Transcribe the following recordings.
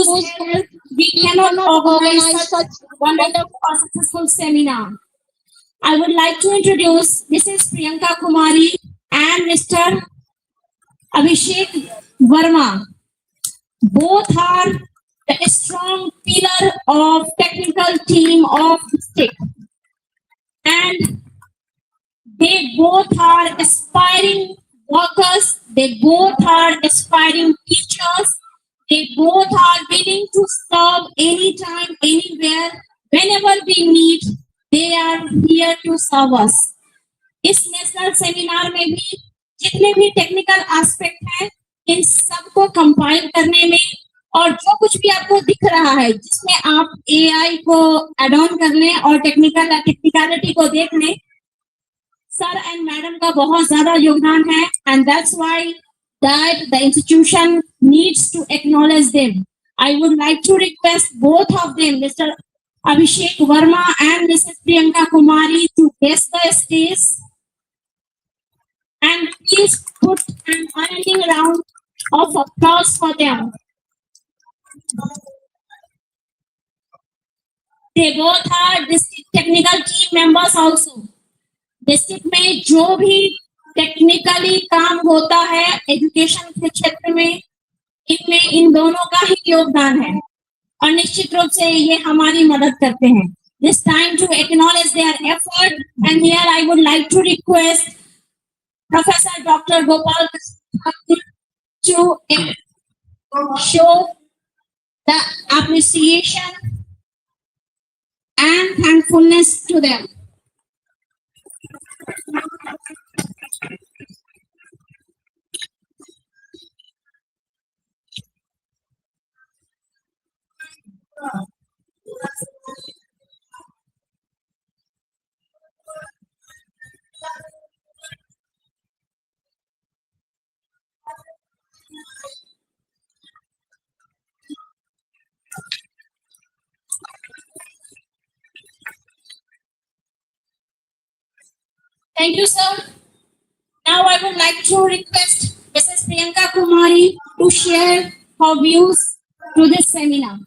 whose help we cannot organize such wonderful or successful seminar. I would like to introduce Mrs. Priyanka Kumari and Mr. Abhishek Verma. Both are a strong pillar of technical team of STIC, and they both are aspiring workers. They both are aspiring teachers. They both are willing to serve anytime, anywhere, whenever we need. They are here to serve us. इस national seminar में भी जितने भी technical aspect हैं, इन सबको compile करने में, और जो कुछ भी आपको दिख रहा है जिसमें आप एआई को एड ऑन कर लें और टेक्निकलिटी को देख लें, सर एंड मैडम का बहुत ज्यादा योगदान है, and that's why that the institution needs to acknowledge them. I would like to request both of them, Mr. Abhishek Verma and Mrs. Priyanka Kumari, to grace the stage, and please put an unending round of applause for them. They both are district technical team members also. District में जो भी technically काम होता है education के क्षेत्र में, इनमें इन दोनों का ही योगदान है और निश्चित रूप से ये हमारी मदद करते हैं. This time to acknowledge their effort, and here I would like to request Professor Dr. Gopal to show the appreciation and thankfulness to them. Thank you, sir. Now I would like to request Mrs. Priyanka Kumari to share her views to this seminar.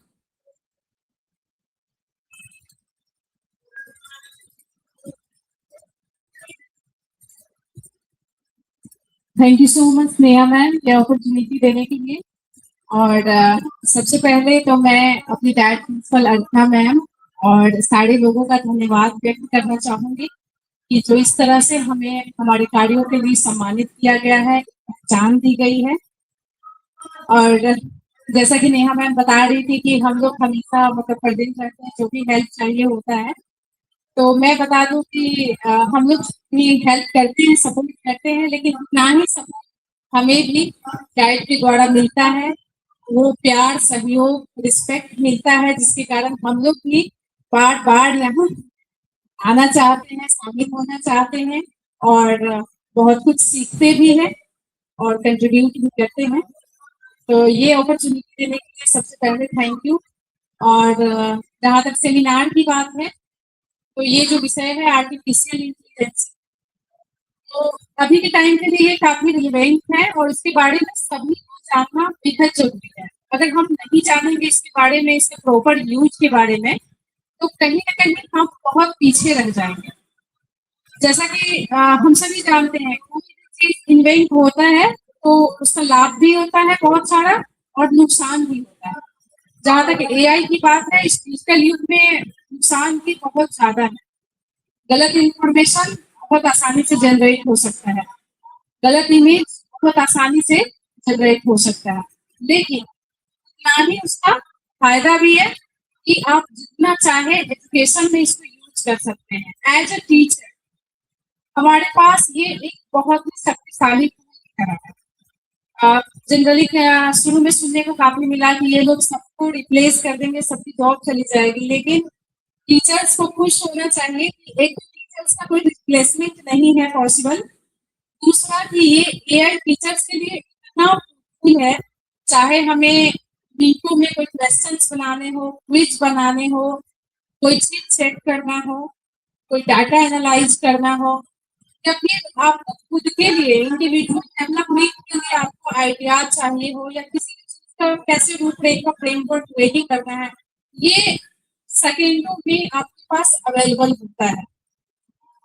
Thank you so much Sneha ma'am ये opportunity देने के लिए. और सबसे पहले तो मैं अपनी डायट प्रिंसिपल अर्चना मैम और सारे लोगों का धन्यवाद व्यक्त करना चाहूंगी कि जो इस तरह से हमें हमारे कार्यों के लिए सम्मानित किया गया है, पहचान दी गई है. और जैसा कि नेहा मैम बता रही थी कि हम लोग हमेशा मतलब प्रदेश रहते हैं, जो भी हेल्प चाहिए होता है, तो मैं बता दूं कि हम लोग भी हेल्प करते हैं, सपोर्ट करते हैं, लेकिन उतना ही सपोर्ट हमें भी डाइट के द्वारा मिलता है. वो प्यार, सहयोग, रिस्पेक्ट मिलता है, जिसके कारण हम लोग भी बार बार यहाँ आना चाहते हैं, शामिल होना चाहते हैं और बहुत कुछ सीखते भी हैं और कंट्रीब्यूट भी करते हैं. तो ये अपॉर्चुनिटी देने के लिए सबसे पहले थैंक यू. और जहाँ तक सेमिनार की बात है, तो ये जो विषय है आर्टिफिशियल इंटेलिजेंस, तो अभी के टाइम के लिए ये काफी रिलेवेंट है और इसके बारे में सभी को जानना बेहद जरूरी है. अगर हम नहीं जानेंगे इसके बारे में, इसके प्रॉपर यूज के बारे में, तो कहीं ना कहीं हम बहुत पीछे रह जाएंगे. जैसा कि हम सभी जानते हैं, कोई भी चीज इन्वेंट होता है तो उसका लाभ भी होता है बहुत सारा और नुकसान भी होता है. जहाँ तक एआई की बात है, इस डिजिटल युग में नुकसान भी बहुत ज्यादा है. गलत इंफॉर्मेशन बहुत आसानी से जनरेट हो सकता है, गलत इमेज बहुत आसानी से जनरेट हो सकता है, लेकिन ना ही उसका फायदा भी है कि आप जितना चाहे एजुकेशन में इसको यूज कर सकते हैं. एज अ टीचर हमारे पास ये एक बहुत ही शक्तिशाली टूल की तरह है. जनरली शुरू में सुनने को काफी मिला कि ये लोग सबको रिप्लेस कर देंगे, सबकी जॉब चली जाएगी, लेकिन टीचर्स को खुश होना चाहिए कि एक टीचर्स का कोई रिप्लेसमेंट नहीं है पॉसिबल. दूसरा कि ये एआई टीचर्स के लिए इतना टूल है, चाहे हमें वीडियो में कोई क्वेश्चंस बनाने हो, क्विज बनाने हो, कोई चीज सेट करना हो, कोई डाटा एनालाइज करना हो, या फिर आपको खुद के लिए इंडिविजुअल डेवलपमेंट के लिए आपको आइडिया चाहिए हो, या किसी भी चीज कैसे रूपरेखा फ्रेमवर्क रेडी करना है, ये सेकेंडों में आपके पास अवेलेबल होता है।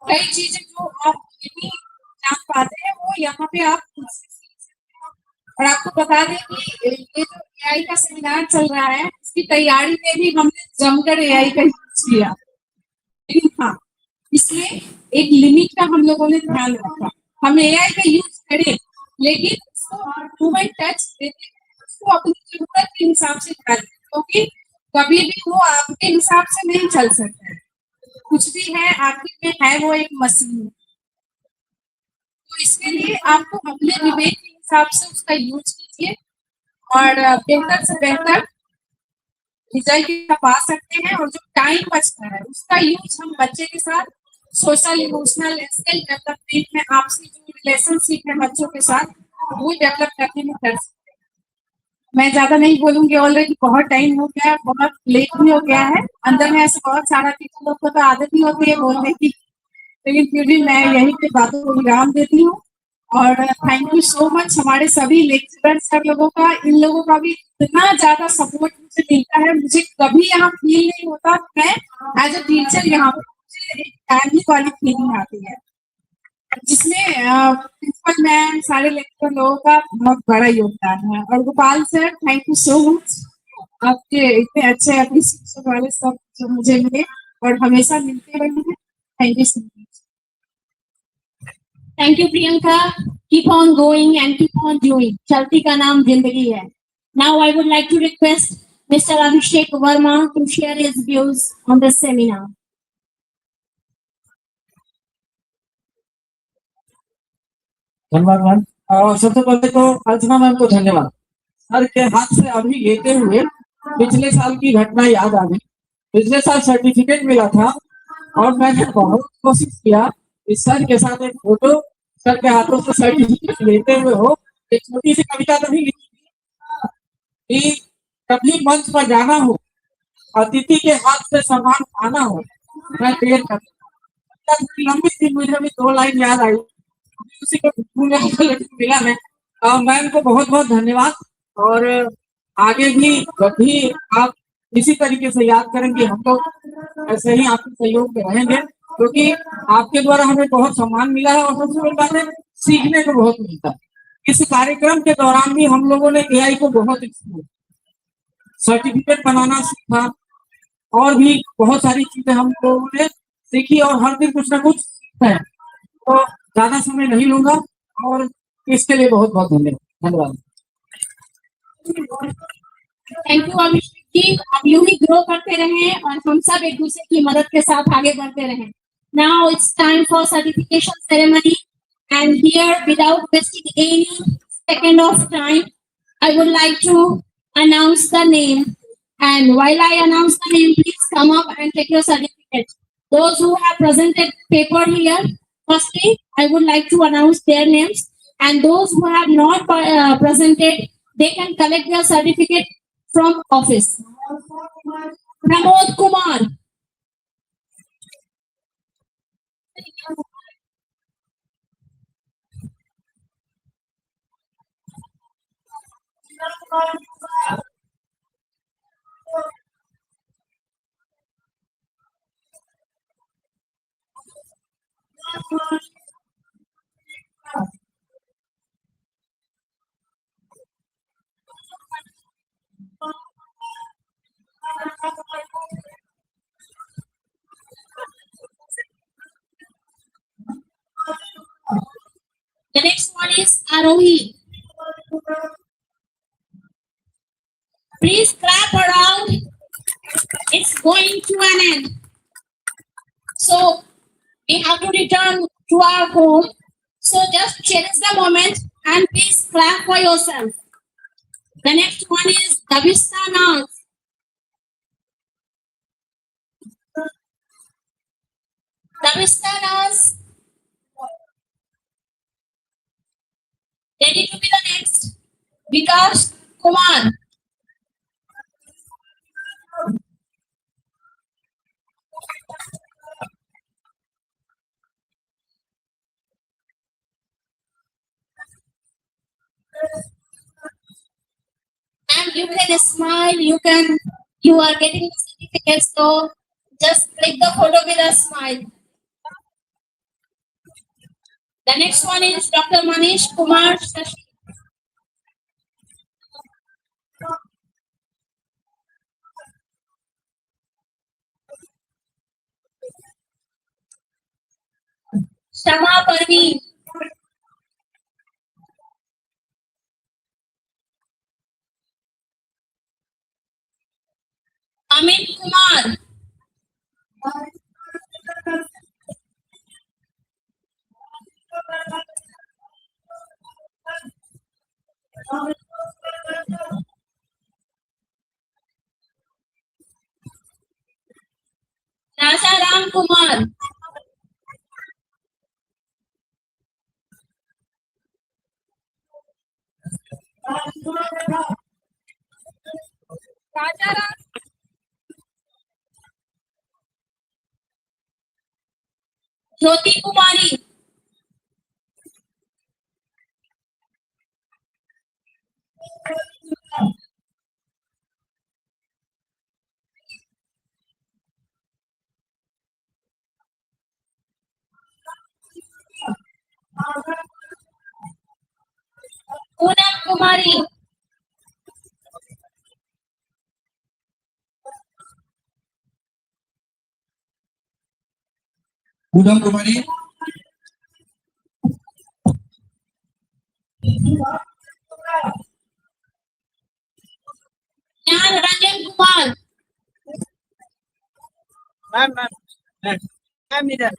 कई चीजें जो आप नहीं जान पाते हैं वो यहाँ पे आप खुद से सीख सकते हैं। और आपको बता दें कि ये जो एआई का सेमिनार चल रहा है, इसकी तैयारी में भी हमने जमकर एआई का यूज किया। लेकिन हाँ, इसमें एक लिमिट का हम लोगों ने ध्यान रखा। हम एआई का यूज करें, लेकिन उसको ह्यूमन टच देते, उसको अपनी जरूरत के हिसाब से करें, क्योंकि कभी भी वो आपके हिसाब से नहीं चल सकता है। कुछ भी है आखिर में है वो एक मशीन। तो इसके लिए आपको अपने विवेक के हिसाब से उसका यूज कीजिए और बेहतर से बेहतर रिजल्ट पा सकते हैं। और जो टाइम बचता है उसका यूज हम बच्चे के साथ सोशल इमोशनल स्किल डेवलपमेंट में, आपसी जो रिलेशनशिप है बच्चों के साथ, वो डेवलप करने में कर सकते हैं। मैं ज्यादा नहीं बोलूंगी, ऑलरेडी बहुत टाइम हो गया है, बहुत लेट भी हो गया है। अंदर में ऐसे बहुत सारा टीचर लोग को तो आदत ही होती है बोलने की, लेकिन फिर भी मैं यही पे बातों को विराम देती हूँ। और थैंक यू सो मच हमारे सभी लेक्चरर सर लोगों का। इन लोगों का भी इतना ज्यादा सपोर्ट मुझे मिलता है, मुझे कभी यहाँ फील नहीं होता मैं एज अ टीचर यहाँ पे मुझे एक फैमिली वाली फीलिंग आती है, जिसमें प्रिंसिपल मैम सारे लेक्चर लोगों का बहुत बड़ा योगदान है। और Gopal sir, thank you so much, आपके इतने अच्छे अपने शिक्षक वाले सब जो मुझे मिले और हमेशा मिलते रहे हैं। Thank you so much. Thank you, Priyanka. Keep on going and keep on doing. चलती का नाम जिंदगी है. Now I would like to request Mr. Abhishek Verma to share his views on the seminar. धन्यवाद मैम। सबसे पहले तो अर्चना ma'am को धन्यवाद। सर के हाथ से अभी लेते हुए पिछले साल की घटना याद आ गई। पिछले साल सर्टिफिकेट मिला था और मैंने बहुत कोशिश किया कि सर के साथ एक फोटो, सर के हाथों से सर्टिफिकेट लेते हुए हो। एक छोटी सी कविता तो नहीं लिखी थी कि कभी मंच पर जाना हो, अतिथि के हाथ से सम्मान पाना हो, मैं देर कर लंबी थी, मुझे भी 2 लाइन याद आई, उसी को मिला है। मैम को बहुत बहुत धन्यवाद। और आगे भी जब भी आप इसी तरीके से याद करेंगे, हम लोग ऐसे ही आपके सहयोग में रहेंगे, क्योंकि आपके द्वारा हमें बहुत सम्मान मिला है और सबसे बड़ी बात है सीखने को बहुत मिलता है। इस कार्यक्रम के दौरान भी हम लोगों ने एआई को बहुत सर्टिफिकेट बनाना सीखा और भी बहुत सारी चीजें हम लोगों ने सीखी और हर दिन कुछ ना कुछ सीखते हैं। तो ज्यादा समय नहीं लूंगा और इसके लिए बहुत बहुत धन्यवाद। थैंक यू अभिषेक जी, आप यूं ही ग्रो करते रहें और हम सब एक दूसरे की मदद के साथ आगे बढ़ते रहें। Now it's time for certification ceremony and here without wasting any second of time I would like to announce the name, and while I announce the name, please come up and take your certificate. Those who have presented paper here, firstly, I would like to announce their names, and those who have not presented, they can collect their certificate from office. Pramod Kumar. The next one is Arohi. Please clap around. It's going to an end. So we have to return to our home. So just cherish the moment and please clap for yourself. The next one is Davista Naz. Davista Naz. Ready to be the next? Vikas Kumar. And you can smile, you are getting the certificate, so just click the photo with a smile. The next one is Dr. Manish Kumar Shashi. Shama Parveen. Amit Kumar. Raja Ram Kumar. Raja Ram. Jyoti Kumari. Poonam Kumari. Poonam Kumari, Jnana Ranjan Kumar. Ma'am इधर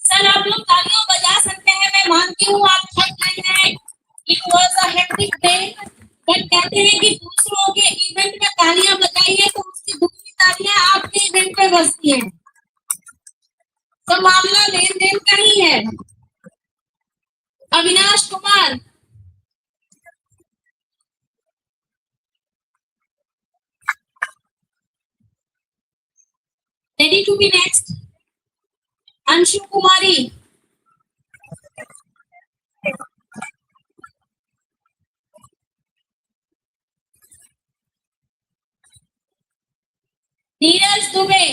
sir आप लोग तालियां बजा सकते हैं, मैं मानती हूँ आप थक गए हैं, it was a hectic day, but कहते हैं कि दूसरों के इवेंट में तालियां बजाइए तो उसकी दुगनी तालियां आपके इवेंट पे बजती हैं। तो मामला लेन देन का ही है। Avinash Kumar. Ready to be next. Anshu Kumari. Neeraj Dubey.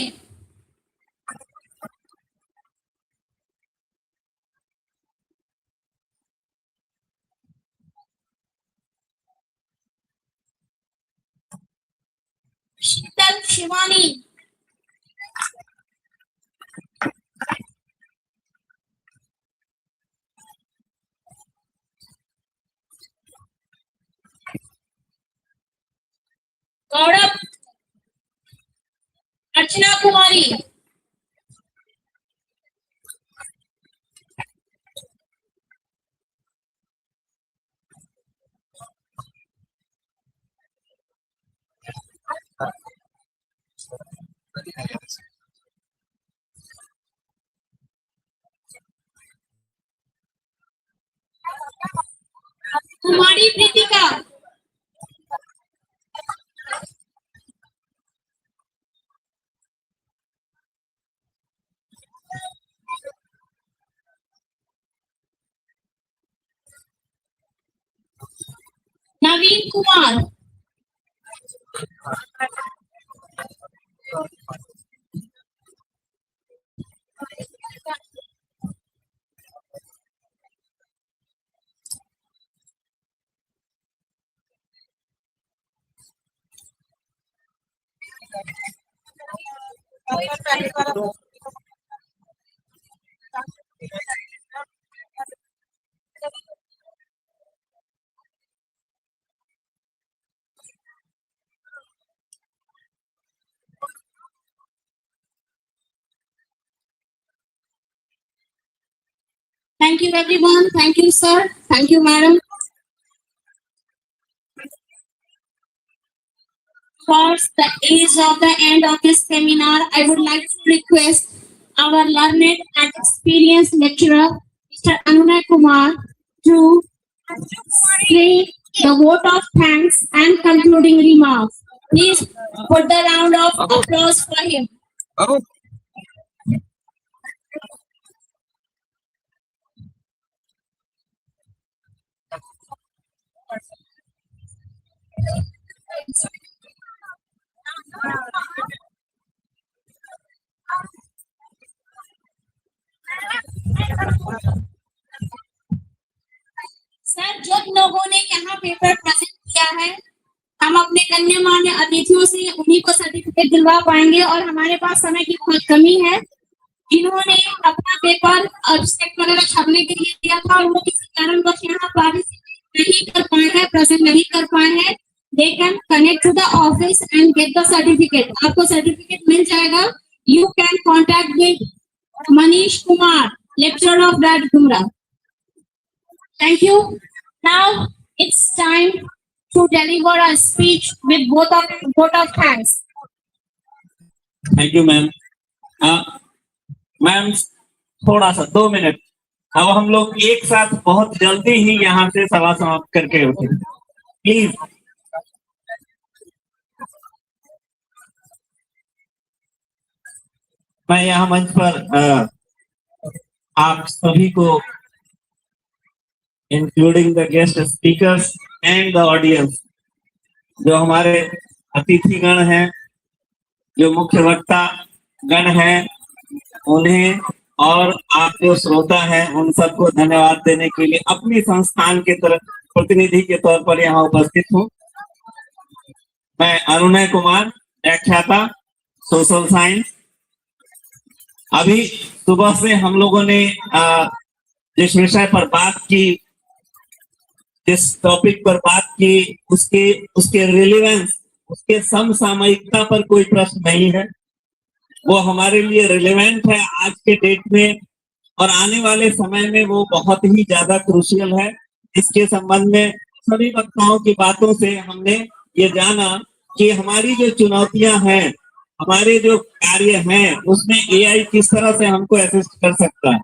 Sheetal Shivani. Gaurav. Archana Kumari. Kumari Pritika. Naveen Kumar. Thank you everyone. Thank you sir. Thank you madam. Towards the age of the end of this seminar, I would like to request our learned and experienced lecturer, Mr. Anunay Kumar, to say the vote of thanks and concluding remarks. Please put the round of applause for him. Babu sir, जिन लोगों ने यहाँ paper present किया है, हम अपने गण्यमान्य अतिथियों से उन्हीं को सर्टिफिकेट दिलवा पाएंगे और हमारे पास समय की बहुत कमी है। जिन्होंने अपना पेपर अब्स्ट्रैक्ट वगैरह छापने के लिए दिया था और वो किसी कारणवश यहाँ पार्टिसिपेट नहीं कर पाए हैं, प्रेजेंट नहीं कर पाए हैं, they can connect to the office and get the certificate. आपको सर्टिफिकेट मिल जाएगा. You can contact with Manish Kumar, lecturer of Raj Gumra. Thank you. Now it's time to deliver a speech with vote of thanks. Thank you ma'am. Ma'am थोड़ा सा 2 minute, अब हम लोग एक साथ बहुत जल्दी ही यहाँ से सभा समाप्त करके उठे, प्लीज। मैं यहाँ मंच पर आप सभी को, including the guest speakers and the audience, जो हमारे अतिथिगण हैं, जो मुख्य वक्ता गण हैं, उन्हें और आप जो श्रोता हैं, उन सबको धन्यवाद देने के लिए अपनी संस्थान के तरफ प्रतिनिधि के तौर पर यहाँ उपस्थित हूँ। मैं अरुणय कुमार, व्याख्याता सोशल साइंस। अभी सुबह से हम लोगों ने जिस विषय पर बात की, जिस टॉपिक पर बात की, उसके रिलेवेंस, उसके समसामयिकता पर कोई प्रश्न नहीं है। वो हमारे लिए रिलेवेंट है आज के डेट में, और आने वाले समय में वो बहुत ही ज्यादा क्रूशियल है। इसके संबंध में सभी वक्ताओं की बातों से हमने ये जाना कि हमारी जो चुनौतियां हैं, हमारे जो कार्य हैं, उसमें एआई किस तरह से हमको असिस्ट कर सकता है।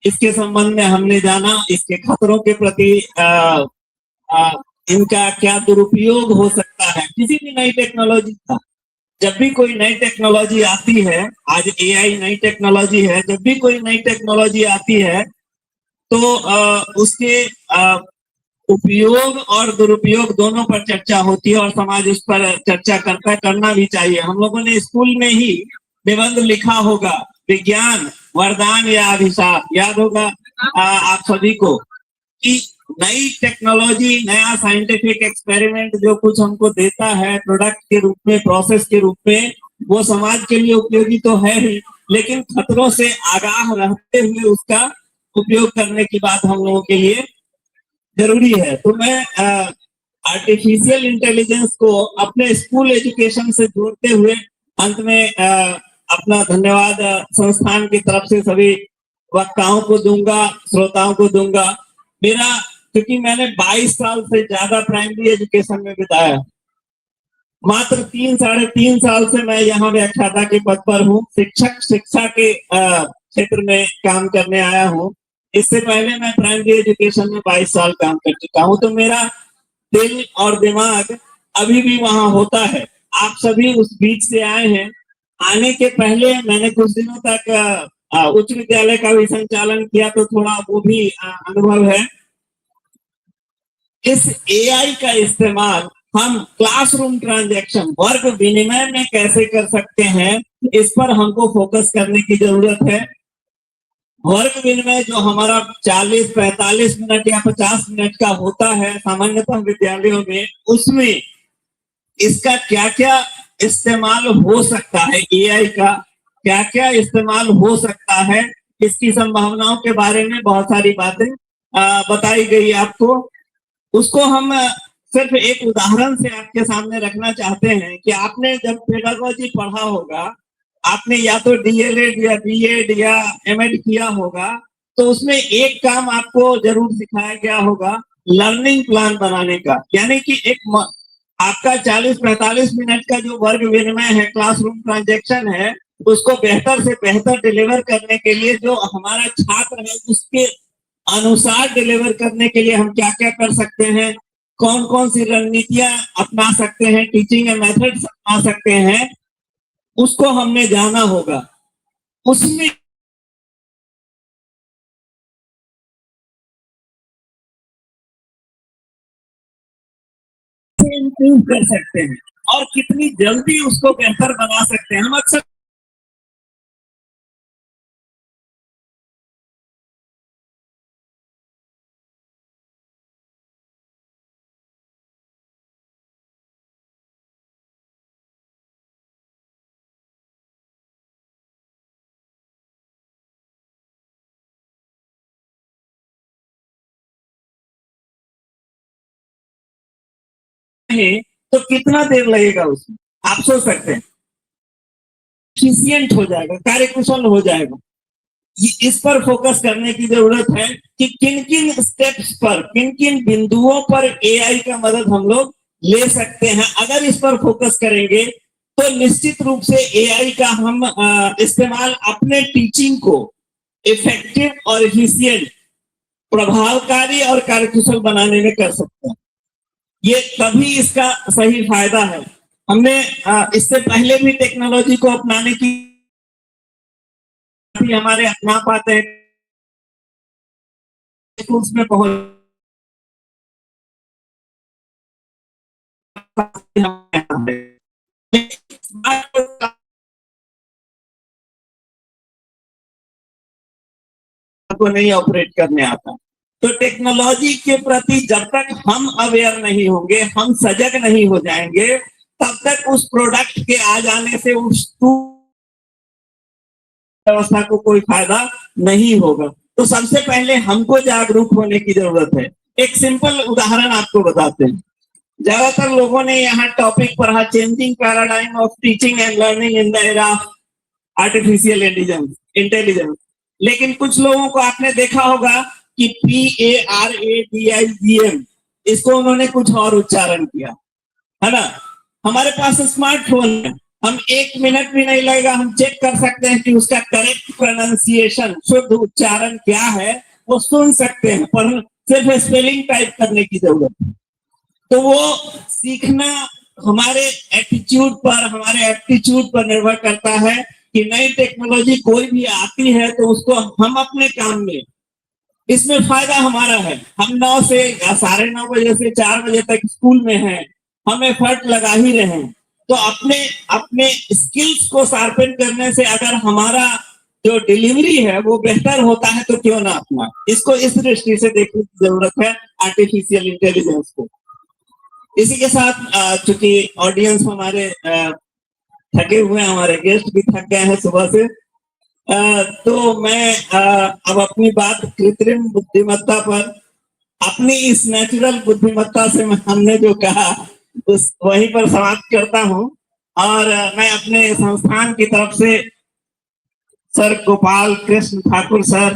इसके संबंध में हमने जाना, इसके खतरों के प्रति इनका क्या दुरुपयोग हो सकता है। किसी भी नई टेक्नोलॉजी का, जब भी कोई नई टेक्नोलॉजी आती है, आज एआई नई टेक्नोलॉजी है, जब भी कोई नई टेक्नोलॉजी आती है तो उसके उपयोग और दुरुपयोग दोनों पर चर्चा होती है और समाज उस पर चर्चा करना भी चाहिए। हम लोगों ने स्कूल में ही निबंध लिखा होगा, विज्ञान वरदान या अभिशाप, याद होगा आप सभी को, कि नई टेक्नोलॉजी, नया साइंटिफिक एक्सपेरिमेंट जो कुछ हमको देता है प्रोडक्ट के रूप में, प्रोसेस के रूप में, वो समाज के लिए उपयोगी तो है ही, लेकिन खतरों से आगाह रहते हुए उसका उपयोग करने की बात हम लोगों के लिए जरूरी है। तो मैं आर्टिफिशियल इंटेलिजेंस को अपने स्कूल एजुकेशन से जोड़ते हुए अंत में अपना धन्यवाद संस्थान की तरफ से सभी वक्ताओं को दूंगा, श्रोताओं को दूंगा। मेरा, क्योंकि मैंने 22 साल से ज्यादा प्राइमरी एजुकेशन में बिताया, मात्र 3-3.5 साल से मैं यहाँ व्याख्याता के पद पर हूँ, शिक्षा के क्षेत्र में काम करने आया हूँ। इससे पहले मैं प्राइमरी एजुकेशन में 22 साल काम कर चुका हूँ, तो मेरा दिल और दिमाग अभी भी वहाँ होता है। आप सभी उस बीच से आए हैं। आने के पहले मैंने कुछ दिनों तक उच्च विद्यालय का भी संचालन किया, तो थोड़ा वो भी अनुभव है। इस एआई का इस्तेमाल हम क्लासरूम ट्रांजैक्शन, वर्ग विनिमय में कैसे कर सकते हैं, इस पर हमको फोकस करने की जरूरत है। वर्ग विनिमय जो हमारा 40-45 मिनट या 50 मिनट का होता है सामान्यतः विद्यालयों में, उसमें इसका क्या क्या इस्तेमाल हो सकता है, एआई का क्या क्या इस्तेमाल हो सकता है, इसकी संभावनाओं के बारे में बहुत सारी बातें बताई गई आपको। उसको हम सिर्फ एक उदाहरण से आपके सामने रखना चाहते हैं कि आपने जब पेडागोजी पढ़ा होगा, आपने या तो डीएलएड या बीएड या एमएड किया होगा, तो उसमें एक काम आपको जरूर सिखाया गया होगा, लर्निंग प्लान बनाने का। यानी कि एक आपका 40-45 मिनट का जो वर्ग विनिमय है, क्लासरूम ट्रांजैक्शन है, उसको बेहतर से बेहतर डिलीवर करने के लिए जो हमारा छात्र है उसके अनुसार डिलीवर करने के लिए हम क्या क्या कर सकते हैं, कौन कौन सी रणनीतियां अपना सकते हैं, टीचिंग मेथड्स अपना सकते हैं, उसको हमने जाना होगा। उसमें इम्प्रूव कर सकते हैं और कितनी जल्दी उसको बेहतर बना सकते हैं। हम अक्सर है तो कितना देर लगेगा उसमें, आप सोच सकते हैं। एफिशिएंट हो जाएगा, कार्यकुशल हो जाएगा। इस पर फोकस करने की जरूरत है कि किन किन स्टेप्स पर, किन किन बिंदुओं पर एआई का मदद हम लोग ले सकते हैं। अगर इस पर फोकस करेंगे तो निश्चित रूप से एआई का हम इस्तेमाल अपने टीचिंग को इफेक्टिव और एफिशिएंट, प्रभावकारी और कार्यकुशल बनाने में कर सकते हैं। ये तभी इसका सही फायदा है। हमने इससे पहले भी टेक्नोलॉजी को अपनाने की हमारे अपना पाते हैं, स्कूल्स में पहुंच को नहीं ऑपरेट करने आता। तो टेक्नोलॉजी के प्रति जब तक हम अवेयर नहीं होंगे, हम सजग नहीं हो जाएंगे, तब तक उस प्रोडक्ट के आ जाने से उस व्यवस्था को कोई फायदा नहीं होगा। तो सबसे पहले हमको जागरूक होने की जरूरत है। एक सिंपल उदाहरण आपको बताते हैं। ज्यादातर लोगों ने यहाँ टॉपिक पढ़ा, changing paradigm of teaching and learning in the era of artificial intelligence. लेकिन कुछ लोगों को आपने देखा होगा कि PARADIGM, इसको उन्होंने कुछ और उच्चारण किया, है ना। हमारे पास स्मार्टफोन है, हम 1 मिनट भी नहीं लगेगा, हम चेक कर सकते हैं कि उसका करेक्ट प्रोनाउंसिएशन, शुद्ध उच्चारण क्या है, वो सुन सकते हैं, पर सिर्फ स्पेलिंग टाइप करने की जरूरत है। तो वो सीखना हमारे एटीट्यूड पर, हमारे एप्टीट्यूड पर निर्भर करता है कि नई टेक्नोलॉजी कोई भी आती है तो उसको हम अपने काम में, इसमें फायदा हमारा है। हम 9 से 9:30 बजे से 4 बजे तक स्कूल में हैं, हम एफर्ट लगा ही रहे हैं। तो अपने स्किल्स को शार्पन करने से अगर हमारा जो डिलीवरी है वो बेहतर होता है तो क्यों ना अपना, इसको इस दृष्टि से देखने की जरूरत है आर्टिफिशियल इंटेलिजेंस को। इसी के साथ चूंकि ऑडियंस हमारे थके हुए हैं, हमारे गेस्ट भी थक गए हैं सुबह से, तो मैं अब अपनी बात कृत्रिम बुद्धिमत्ता पर, अपनी इस नेचुरल बुद्धिमत्ता से हमने जो कहा उस वहीं पर समाप्त करता हूं। और मैं अपने संस्थान की तरफ से sir Gopal Krishna Thakur sir,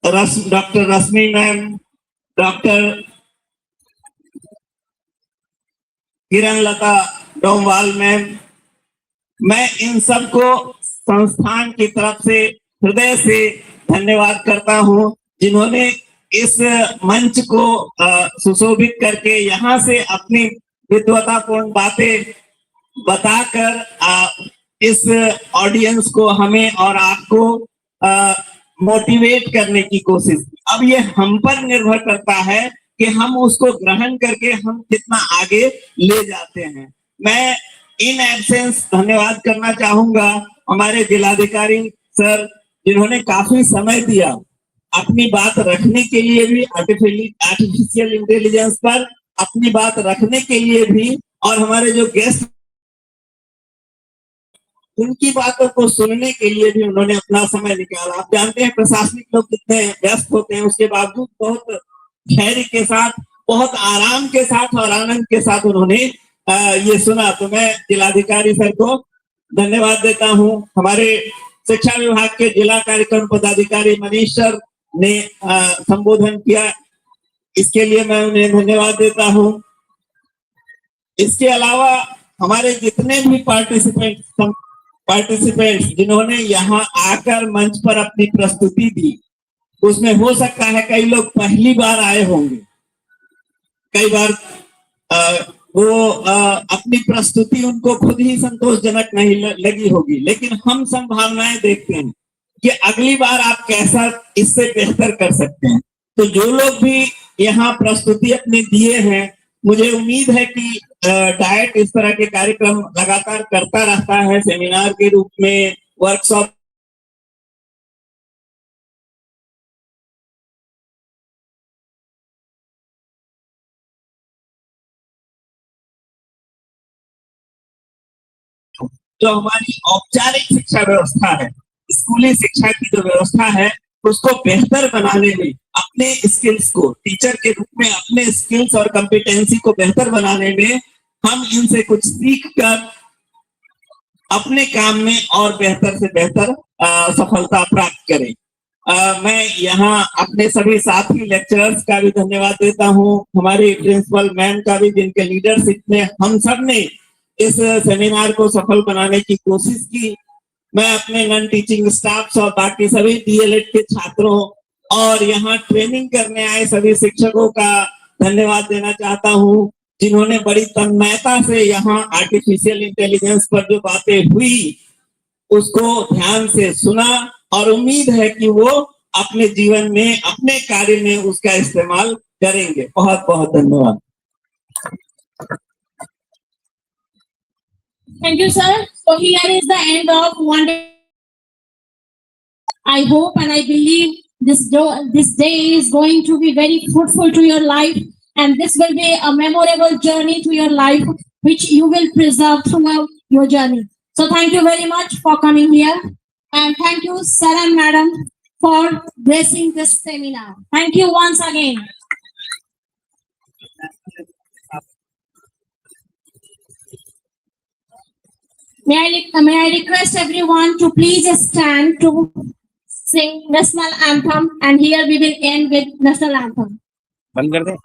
doctor Rashmi ma'am, doctor Kiran Lata Domwal ma'am, मैं इन सबको संस्थान की तरफ से हृदय से धन्यवाद करता हूं, जिन्होंने इस मंच को सुशोभित करके यहाँ से अपनी विद्वतापूर्ण बातें बताकर इस ऑडियंस को, हमें और आपको मोटिवेट करने की कोशिश की। अब ये हम पर निर्भर करता है कि हम उसको ग्रहण करके हम कितना आगे ले जाते हैं। मैं इन एब्सेंस धन्यवाद करना चाहूंगा हमारे जिलाधिकारी सर, जिन्होंने काफी समय दिया अपनी बात रखने के लिए भी, आर्टिफिशियल इंटेलिजेंस पर अपनी बात रखने के लिए भी, और हमारे जो गेस्ट उनकी बातों को सुनने के लिए भी उन्होंने अपना समय निकाला। आप जानते हैं प्रशासनिक लोग कितने व्यस्त होते हैं, उसके बावजूद बहुत धैर्य के साथ, बहुत आराम के साथ और आनंद के साथ उन्होंने ये सुना। तो मैं जिलाधिकारी सर को धन्यवाद देता हूं। हमारे शिक्षा विभाग के जिला कार्यक्रम पदाधिकारी मनीष सर ने संबोधन किया, इसके लिए मैं उन्हें धन्यवाद देता हूं। इसके अलावा हमारे जितने भी पार्टिसिपेंट्स जिन्होंने यहाँ आकर मंच पर अपनी प्रस्तुति दी, उसमें हो सकता है कई लोग पहली बार आए होंगे, कई बार अपनी प्रस्तुति उनको खुद ही संतोषजनक नहीं लगी होगी, लेकिन हम संभावनाएं देखते हैं कि अगली बार आप कैसा इससे बेहतर कर सकते हैं। तो जो लोग भी यहाँ प्रस्तुति अपनी दिए हैं, मुझे उम्मीद है कि डाइट इस तरह के कार्यक्रम लगातार करता रहता है, सेमिनार के रूप में, वर्कशॉप जो हमारी औपचारिक शिक्षा व्यवस्था है, स्कूली शिक्षा की जो व्यवस्था है, उसको बेहतर बनाने में, अपने स्किल्स को टीचर के रूप में अपने स्किल्स और कॉम्पिटेंसी को बेहतर बनाने में हम इनसे कुछ सीख कर अपने काम में और बेहतर से बेहतर सफलता प्राप्त करें। मैं यहाँ अपने सभी साथी लेक्चरर्स का भी धन्यवाद देता हूँ, हमारी प्रिंसिपल मैम का भी, जिनके लीडरशिप में हम सब ने इस सेमिनार को सफल बनाने की कोशिश की। मैं अपने नॉन टीचिंग स्टाफ और बाकी सभी डीएलएड के छात्रों और यहाँ ट्रेनिंग करने आए सभी शिक्षकों का धन्यवाद देना चाहता हूँ, जिन्होंने बड़ी तन्मयता से यहाँ आर्टिफिशियल इंटेलिजेंस पर जो बातें हुई उसको ध्यान से सुना और उम्मीद है कि वो अपने जीवन में, अपने कार्य में उसका इस्तेमाल करेंगे। बहुत बहुत धन्यवाद। Thank you, sir. So here is the end of one day. I hope and I believe this day is going to be very fruitful to your life, and this will be a memorable journey to your life, which you will preserve throughout your journey. So thank you very much for coming here, and thank you, sir and madam, for gracing this seminar. Thank you once again. May I request everyone to please stand to sing national anthem, and here we will end with national anthem. बंद कर दे।